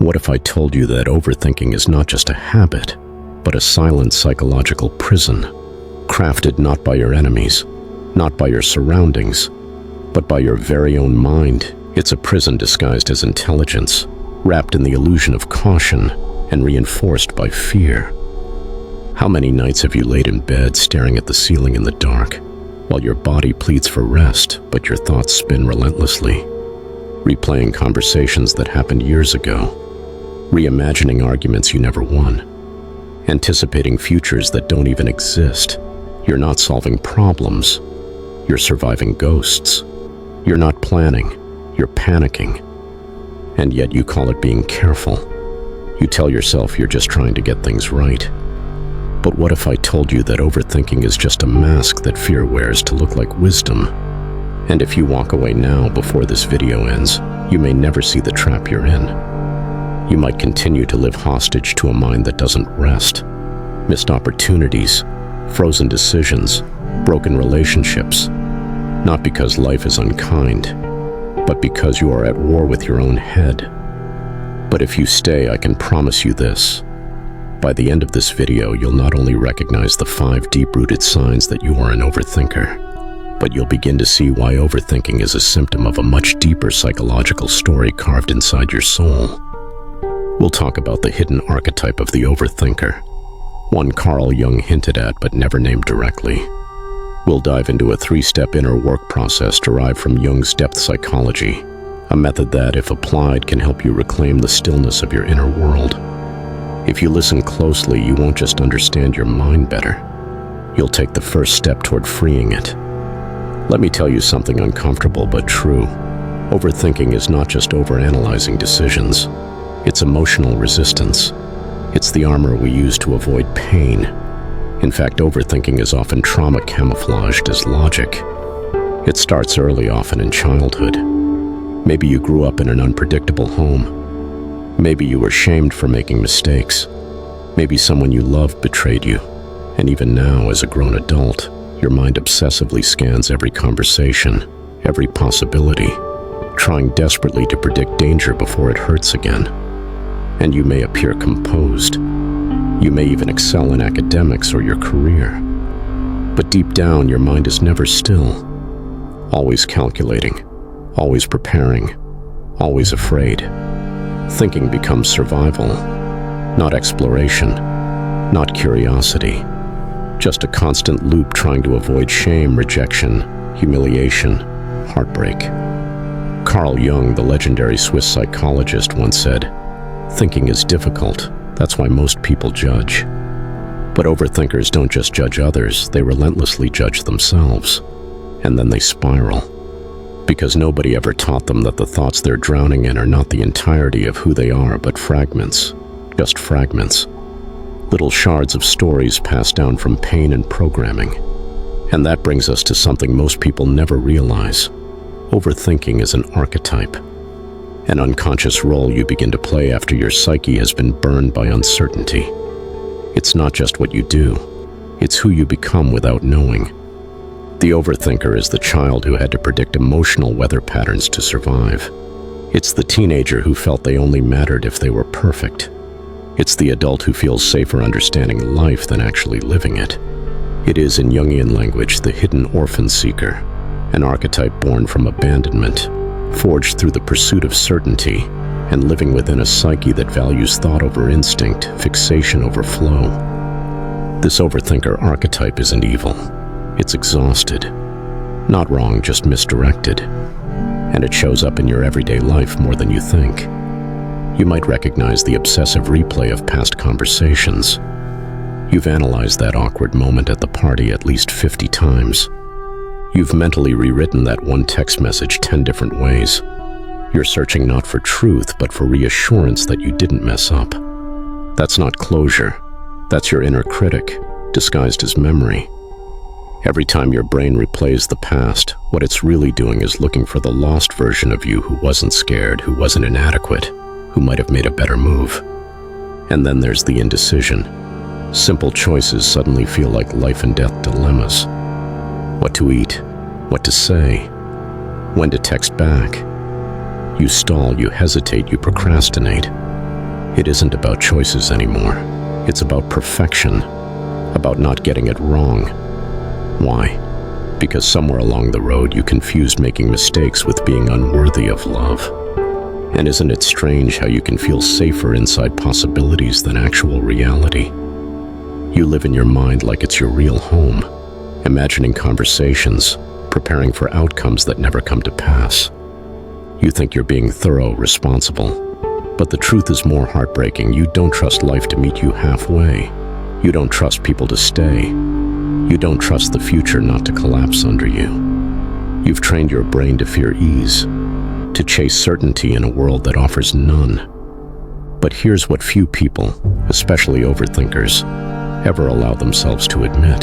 What if I told you that overthinking is not just a habit, but a silent psychological prison, crafted not by your enemies, not by your surroundings, but by your very own mind? It's a prison disguised as intelligence, wrapped in the illusion of caution and reinforced by fear. How many nights have you laid in bed staring at the ceiling in the dark, while your body pleads for rest, but your thoughts spin relentlessly, replaying conversations that happened years ago, reimagining arguments you never won, anticipating futures that don't even exist? You're not solving problems, you're surviving ghosts. You're not planning, you're panicking. And yet you call it being careful. You tell yourself you're just trying to get things right. But what if I told you that overthinking is just a mask that fear wears to look like wisdom? And if you walk away now before this video ends, you may never see the trap you're in. You might continue to live hostage to a mind that doesn't rest. Missed opportunities, frozen decisions, broken relationships. Not because life is unkind, but because you are at war with your own head. But if you stay, I can promise you this. By the end of this video, you'll not only recognize the 5 deep-rooted signs that you are an overthinker, but you'll begin to see why overthinking is a symptom of a much deeper psychological story carved inside your soul. We'll talk about the hidden archetype of the overthinker, one Carl Jung hinted at but never named directly. We'll dive into a 3-step inner work process derived from Jung's depth psychology, a method that, if applied, can help you reclaim the stillness of your inner world. If you listen closely, you won't just understand your mind better. You'll take the first step toward freeing it. Let me tell you something uncomfortable but true. Overthinking is not just overanalyzing decisions. It's emotional resistance. It's the armor we use to avoid pain. In fact, overthinking is often trauma camouflaged as logic. It starts early, often in childhood. Maybe you grew up in an unpredictable home. Maybe you were shamed for making mistakes. Maybe someone you loved betrayed you. And even now, as a grown adult, your mind obsessively scans every conversation, every possibility, trying desperately to predict danger before it hurts again. And you may appear composed. You may even excel in academics or your career. But deep down, your mind is never still. Always calculating, always preparing, always afraid. Thinking becomes survival, not exploration, not curiosity. Just a constant loop trying to avoid shame, rejection, humiliation, heartbreak. Carl Jung, the legendary Swiss psychologist, once said, "Thinking is difficult. That's why most people judge." But overthinkers don't just judge others, they relentlessly judge themselves. And then they spiral. Because nobody ever taught them that the thoughts they're drowning in are not the entirety of who they are, but fragments. Just fragments. Little shards of stories passed down from pain and programming. And that brings us to something most people never realize. Overthinking is an archetype. An unconscious role you begin to play after your psyche has been burned by uncertainty. It's not just what you do, it's who you become without knowing. The overthinker is the child who had to predict emotional weather patterns to survive. It's the teenager who felt they only mattered if they were perfect. It's the adult who feels safer understanding life than actually living it. It is, in Jungian language, the hidden Orphan-Seeker, an archetype born from abandonment, forged through the pursuit of certainty, and living within a psyche that values thought over instinct, fixation over flow. This overthinker archetype isn't evil. It's exhausted. Not wrong, just misdirected. And it shows up in your everyday life more than you think. You might recognize the obsessive replay of past conversations. You've analyzed that awkward moment at the party at least 50 times. You've mentally rewritten that one text message 10 different ways. You're searching not for truth, but for reassurance that you didn't mess up. That's not closure. That's your inner critic, disguised as memory. Every time your brain replays the past, what it's really doing is looking for the lost version of you who wasn't scared, who wasn't inadequate, who might have made a better move. And then there's the indecision. Simple choices suddenly feel like life and death dilemmas. What to eat, what to say, when to text back. You stall, you hesitate, you procrastinate. It isn't about choices anymore. It's about perfection, about not getting it wrong. Why? Because somewhere along the road you confused making mistakes with being unworthy of love. And isn't it strange how you can feel safer inside possibilities than actual reality? You live in your mind like it's your real home, imagining conversations, preparing for outcomes that never come to pass. You think you're being thorough, responsible. But the truth is more heartbreaking. You don't trust life to meet you halfway. You don't trust people to stay. You don't trust the future not to collapse under you. You've trained your brain to fear ease, to chase certainty in a world that offers none. But here's what few people, especially overthinkers, ever allow themselves to admit.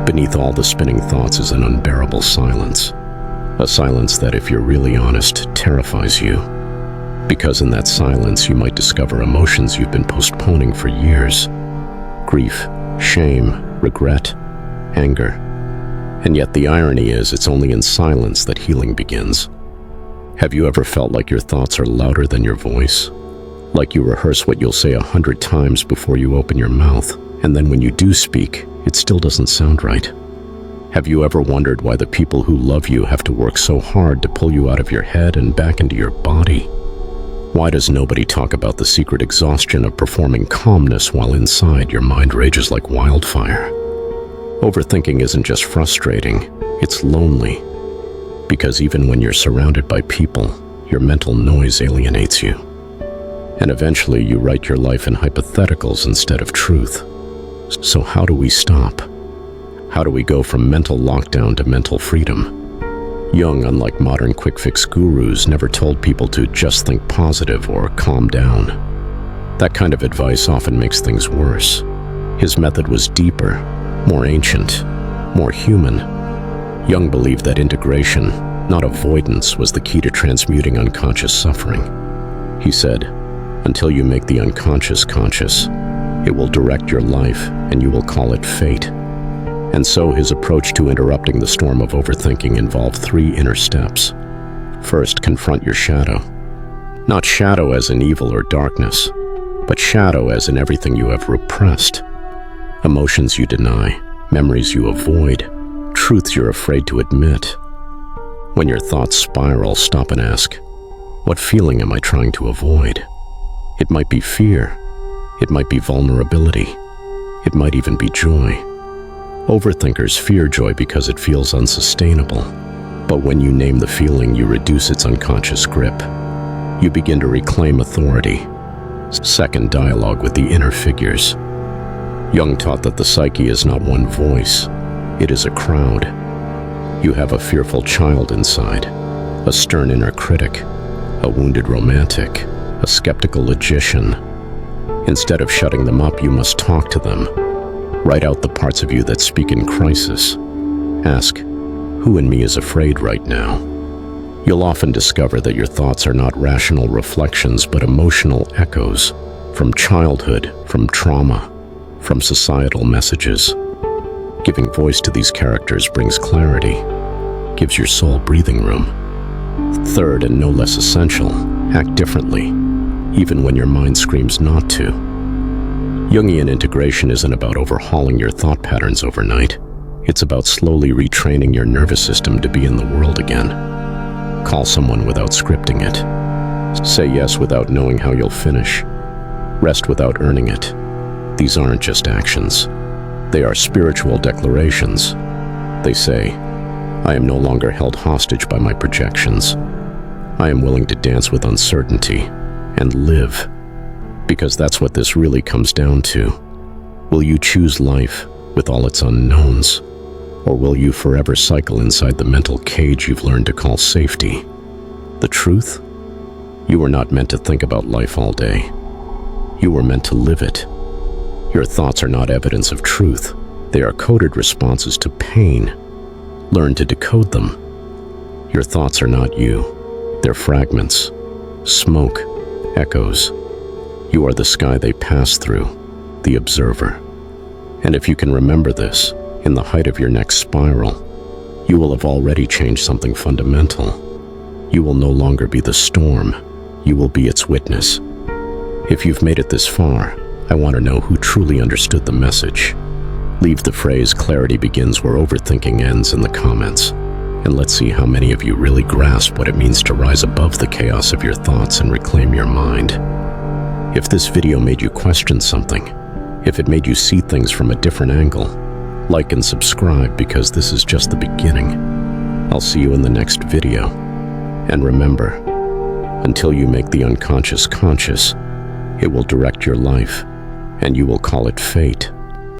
Beneath all the spinning thoughts is an unbearable silence. A silence that, if you're really honest, terrifies you. Because in that silence you might discover emotions you've been postponing for years. Grief, shame, regret, anger. And yet the irony is, it's only in silence that healing begins. Have you ever felt like your thoughts are louder than your voice? Like you rehearse what you'll say 100 times before you open your mouth, and then when you do speak, it still doesn't sound right? Have you ever wondered why the people who love you have to work so hard to pull you out of your head and back into your body? Why does nobody talk about the secret exhaustion of performing calmness while inside your mind rages like wildfire? Overthinking isn't just frustrating, it's lonely. Because even when you're surrounded by people, your mental noise alienates you. And eventually you write your life in hypotheticals instead of truth. So how do we stop? How do we go from mental lockdown to mental freedom? Jung, unlike modern quick-fix gurus, never told people to just think positive or calm down. That kind of advice often makes things worse. His method was deeper, more ancient, more human. Jung believed that integration, not avoidance, was the key to transmuting unconscious suffering. He said, "Until you make the unconscious conscious, it will direct your life and you will call it fate." And so his approach to interrupting the storm of overthinking involved 3 inner steps. First, confront your shadow. Not shadow as in evil or darkness, but shadow as in everything you have repressed. Emotions you deny, memories you avoid, truths you're afraid to admit. When your thoughts spiral, stop and ask, what feeling am I trying to avoid? It might be fear. It might be vulnerability. It might even be joy. Overthinkers fear joy because it feels unsustainable. But when you name the feeling, you reduce its unconscious grip. You begin to reclaim authority. Second, dialogue with the inner figures. Jung taught that the psyche is not one voice. It is a crowd. You have a fearful child inside, a stern inner critic, a wounded romantic, a skeptical logician. Instead of shutting them up, you must talk to them. Write out the parts of you that speak in crisis. Ask, who in me is afraid right now? You'll often discover that your thoughts are not rational reflections, but emotional echoes from childhood, from trauma, from societal messages. Giving voice to these characters brings clarity, gives your soul breathing room. Third, and no less essential, act differently, even when your mind screams not to. Jungian integration isn't about overhauling your thought patterns overnight. It's about slowly retraining your nervous system to be in the world again. Call someone without scripting it. Say yes without knowing how you'll finish. Rest without earning it. These aren't just actions. They are spiritual declarations. They say, I am no longer held hostage by my projections. I am willing to dance with uncertainty and live. Because that's what this really comes down to. Will you choose life with all its unknowns? Or will you forever cycle inside the mental cage you've learned to call safety? The truth? You were not meant to think about life all day. You were meant to live it. Your thoughts are not evidence of truth. They are coded responses to pain. Learn to decode them. Your thoughts are not you. They're fragments, smoke, echoes. You are the sky they pass through, the observer. And if you can remember this, in the height of your next spiral, you will have already changed something fundamental. You will no longer be the storm. You will be its witness. If you've made it this far, I want to know who truly understood the message. Leave the phrase "clarity begins where overthinking ends" in the comments, and let's see how many of you really grasp what it means to rise above the chaos of your thoughts and reclaim your mind. If this video made you question something, if it made you see things from a different angle, like and subscribe, because this is just the beginning. I'll see you in the next video. And remember, until you make the unconscious conscious, it will direct your life, and you will call it fate.